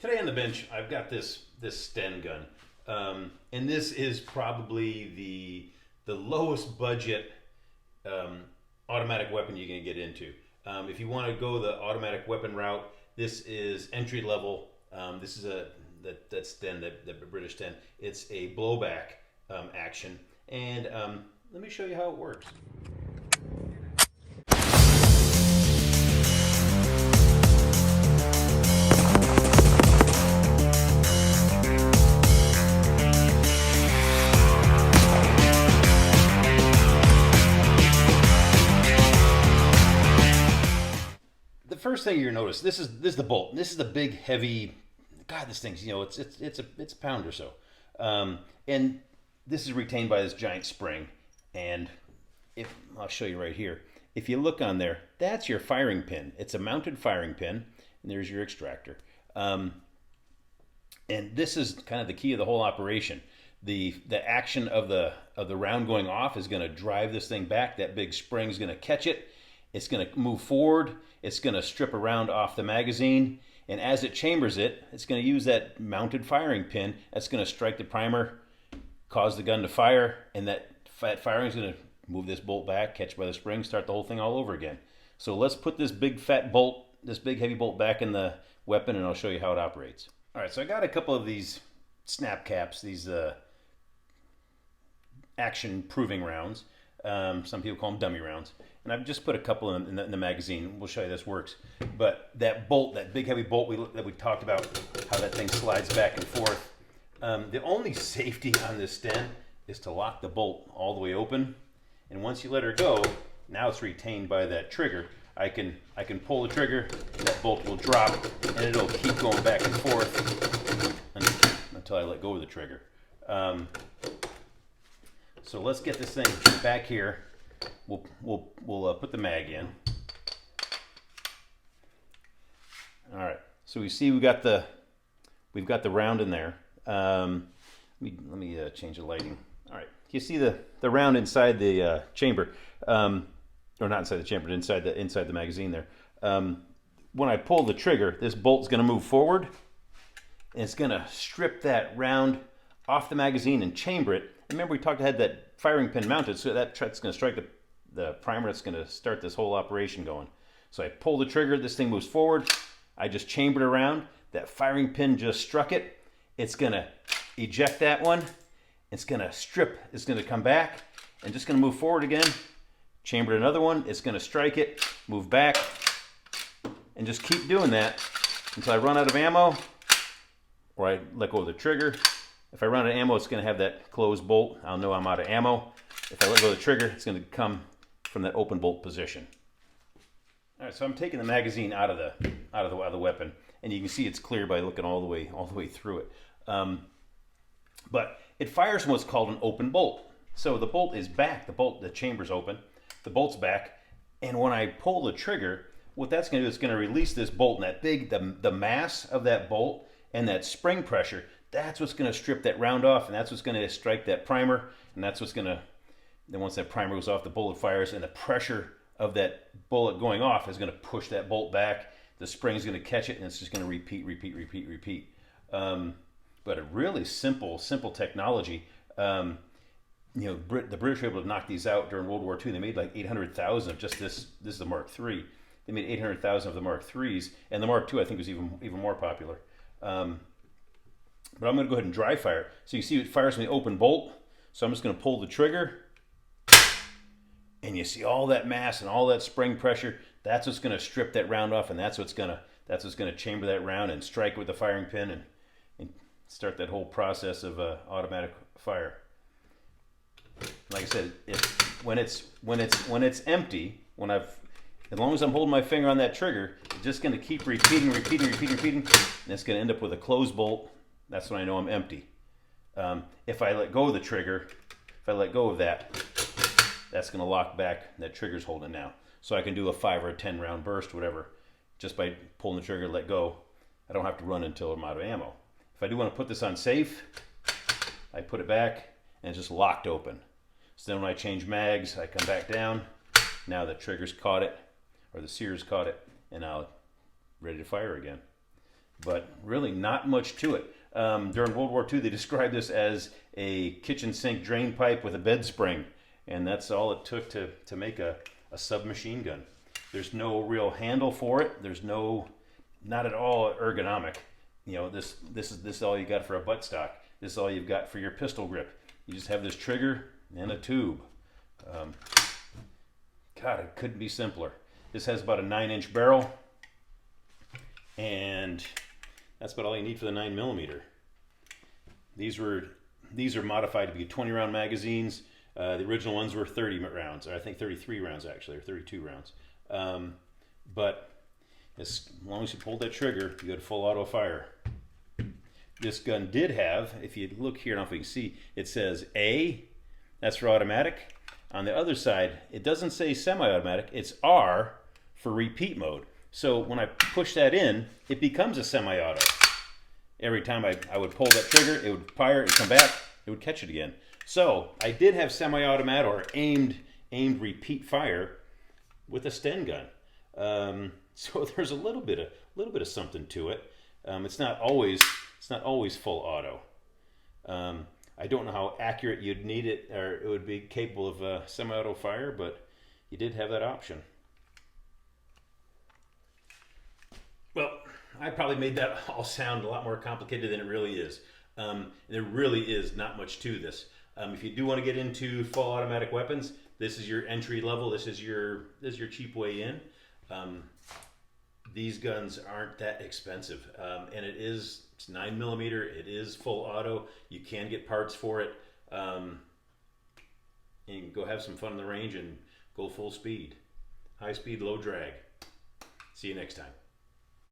Today on the bench, I've got this Sten gun, and this is probably the lowest budget automatic weapon you can get into. If you want to go the automatic weapon route, this is entry level. This is that Sten, that British Sten. It's a blowback action, and let me show you how it works. The first thing you're notice, this is the bolt. This is the big heavy. God, this thing's it's a pound or so, and this is retained by this giant spring. And if I'll show you right here, if you look on there, that's your firing pin. It's a mounted firing pin, and there's your extractor. And this is kind of the key of the whole operation. The action of the round going off is going to drive this thing back. That big spring is going to catch it. It's going to move forward. It's going to strip a round off the magazine. And as it chambers it, it's going to use that mounted firing pin. That's going to strike the primer, cause the gun to fire, and that firing is going to move this bolt back, catch by the spring, start the whole thing all over again. So let's put this big fat bolt, this big heavy bolt back in the weapon, and I'll show you how it operates. All right, so I got a couple of these snap caps, these action proving rounds. Some people call them dummy rounds. And I've just put a couple in the magazine. We'll show you this works. But that bolt, that big heavy bolt that we talked about, how that thing slides back and forth. The only safety on this Sten is to lock the bolt all the way open. And once you let her go, now it's retained by that trigger. I can pull the trigger, and that bolt will drop, and it'll keep going back and forth until I let go of the trigger. So let's get this thing back here. We'll put the mag in. All right. So we see we've got the round in there. Let me change the lighting. All right. You see the round inside the chamber, or not inside the chamber, but inside the magazine there. When I pull the trigger, this bolt's going to move forward, and it's going to strip that round off the magazine and chamber it. Remember, we had that firing pin mounted, so that's going to strike the primer. That's going to start this whole operation going. So I pull the trigger, this thing moves forward. I just chambered around. That firing pin just struck it. It's going to eject that one. It's going to strip. It's going to come back and just going to move forward again. Chambered another one. It's going to strike it, move back, and just keep doing that until I run out of ammo or I let go of the trigger. If I run out of ammo, it's going to have that closed bolt. I'll know I'm out of ammo. If I let go of the trigger, it's going to come from that open bolt position. All right, so I'm taking the magazine out of the weapon, and you can see it's clear by looking all the way through it. But it fires from what's called an open bolt. So the bolt is back. The chamber's open. The bolt's back, and when I pull the trigger, what that's going to do is going to release this bolt, and the mass of that bolt and that spring pressure. That's what's going to strip that round off, and that's what's going to strike that primer, and that's what's going to, then once that primer goes off, the bullet fires, and the pressure of that bullet going off is going to push that bolt back. The spring's going to catch it, and it's just going to repeat. But a really simple technology. The British were able to knock these out during World War II. They made like 800,000 of just this. This is the Mark III. They made 800,000 of the Mark IIIs, and the Mark II I think was even more popular. But I'm going to go ahead and dry fire. So you see it fires from the open bolt. So I'm just going to pull the trigger. And you see all that mass and all that spring pressure. That's what's going to strip that round off, and that's what's going to chamber that round and strike with the firing pin and start that whole process of automatic fire. Like I said, when it's empty, as long as I'm holding my finger on that trigger, it's just going to keep repeating, and it's going to end up with a closed bolt. That's when I know I'm empty. If I let go of the trigger, if I let go of that, that's going to lock back. That trigger's holding now. So I can do a 5 or a 10 round burst, whatever, just by pulling the trigger, let go. I don't have to run until I'm out of ammo. If I do want to put this on safe, I put it back, and it's just locked open. So then when I change mags, I come back down. Now the trigger's caught it, or the sear's caught it, and now ready to fire again. but really not much to it. During World War II, they described this as a kitchen sink drain pipe with a bed spring, and that's all it took to make a submachine gun. There's no real handle for it. There's not at all ergonomic. You know, this is all you got for a buttstock. This is all you've got for your pistol grip. You just have this trigger and a tube. God, it couldn't be simpler. This has about a 9-inch barrel, and that's about all you need for the 9mm. These are modified to be 20-round magazines. The original ones were 30 rounds, or I think 33 rounds actually, or 32 rounds. But as long as you pulled that trigger, you got full auto fire. This gun did have, if you look here, I don't know if you can see, it says A, that's for automatic. On the other side, it doesn't say semi-automatic, it's R for repeat mode. So when I push that in, it becomes a semi-auto. Every time I would pull that trigger, it would fire, it would come back, it would catch it again. So I did have semi-automatic or aimed repeat fire with a Sten gun. So there's a little bit of something to it. It's not always full auto. I don't know how accurate you'd need it, or it would be capable of semi-auto fire, but you did have that option. Well, I probably made that all sound a lot more complicated than it really is. There really is not much to this. If you do want to get into full automatic weapons, this is your entry level. This is your cheap way in. These guns aren't that expensive, and it's 9mm. It is full auto. You can get parts for it, and you can go have some fun in the range and go full speed, high speed, low drag. See you next time.